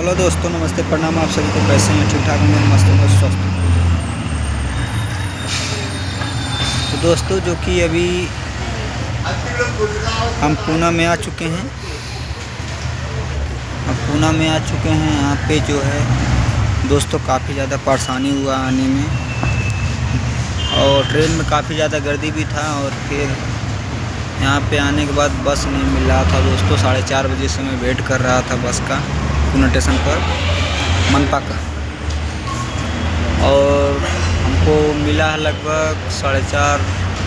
Hello दोस्तों, नमस्ते, प्रणाम। आप सभी को कैसे हैं? ठीक ठाक होंगे, मस्त होंगे, स्वस्थ होंगे। तो दोस्तों, जो कि अभी हम पूना में आ चुके हैं। यहाँ पे जो है दोस्तों काफ़ी ज़्यादा परेशानी हुआ आने में, और ट्रेन में काफ़ी ज़्यादा गर्दी भी था। और फिर यहाँ पे आने के बाद बस नहीं मिल रहा था दोस्तों। 4:30 बजे से मैं वेट कर रहा था बस का, पूना स्टेशन पर, मनपा का। और हमको मिला है लगभग 4:30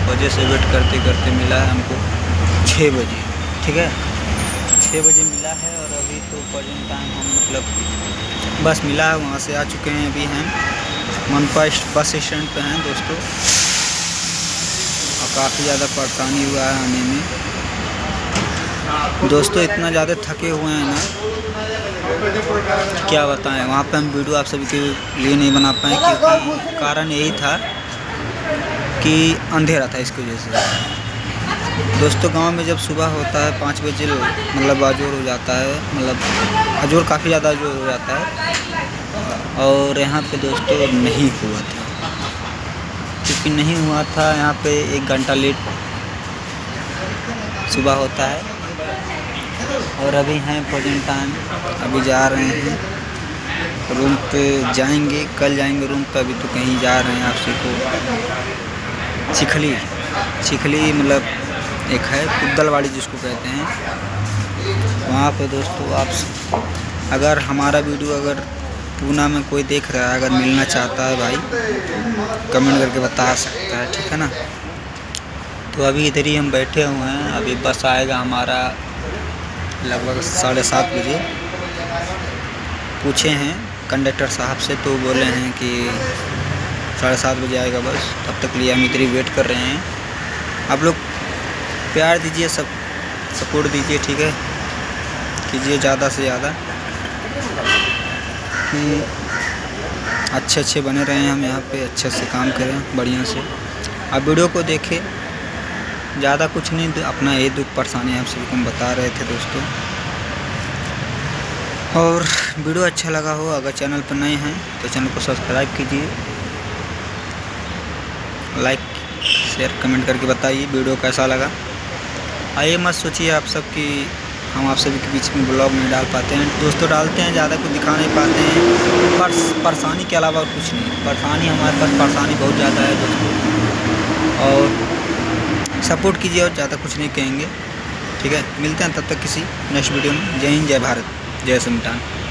बजे से वेट करते करते मिला है हमको 6 बजे। ठीक है, 6 बजे मिला है। और अभी तो प्रेजेंट टाइम हम मतलब बस मिला है, वहाँ से आ चुके हैं। अभी हैं मनपा बस स्टैंड पे हैं दोस्तों, और काफ़ी ज़्यादा परेशानी हुआ है आने में दोस्तों। इतना ज़्यादा थके हुए हैं ना, क्या बताएं। वहाँ पे हम वीडियो आप सभी के लिए नहीं बना पाए, क्योंकि कारण यही था कि अंधेरा था। इसकी वजह से दोस्तों, गांव में जब सुबह होता है 5 बजे मतलब अजोर हो जाता है, मतलब अजोर काफ़ी ज़्यादा अजोर हो जाता है। और यहाँ पे दोस्तों नहीं हुआ था, क्योंकि नहीं हुआ था। यहाँ पे 1 घंटा लेट सुबह होता है। और अभी हैं प्रेजेंट टाइम, अभी जा रहे हैं रूम पे, जाएंगे कल जाएंगे रूम पे। अभी तो कहीं जा रहे हैं आपसे को चिखली मतलब एक है कुद्दलवाड़ी जिसको कहते हैं, वहाँ पे दोस्तों। आप अगर हमारा वीडियो अगर पूना में कोई देख रहा है, अगर मिलना चाहता है भाई, कमेंट करके बता सकता है, ठीक है ना। तो अभी इधर ही हम बैठे हुए हैं। अभी बस आएगा हमारा लगभग 7:30 बजे। पूछे हैं कंडक्टर साहब से, तो बोले हैं कि 7:30 बजे आएगा बस। तब तक लिए हम इधर ही वेट कर रहे हैं। आप लोग प्यार दीजिए, सब सपोर्ट दीजिए, ठीक है, कीजिए ज़्यादा से ज़्यादा, कि अच्छे बने रहें। हम यहाँ पे अच्छे से काम करें, बढ़िया से। आप वीडियो को देखें, ज़्यादा कुछ नहीं, अपना ये दुख परेशानी आप सभी को हम बता रहे थे दोस्तों। और वीडियो अच्छा लगा हो, अगर चैनल पर नए हैं तो चैनल को सब्सक्राइब कीजिए, लाइक शेयर कमेंट करके बताइए वीडियो कैसा लगा। आइए मत सोचिए आप सब कि हम आप सभी के बीच में ब्लॉग नहीं डाल पाते हैं दोस्तों। डालते हैं, ज़्यादा कुछ दिखा नहीं पाते हैं, परेशानी के अलावा और कुछ नहीं। परेशानी हमारे पास परेशानी बहुत ज़्यादा है दोस्तों, और सपोर्ट कीजिए, और ज़्यादा कुछ नहीं कहेंगे, ठीक है। मिलते हैं तब तक किसी नेक्स्ट वीडियो में। जय हिंद, जय भारत, जय संविधान।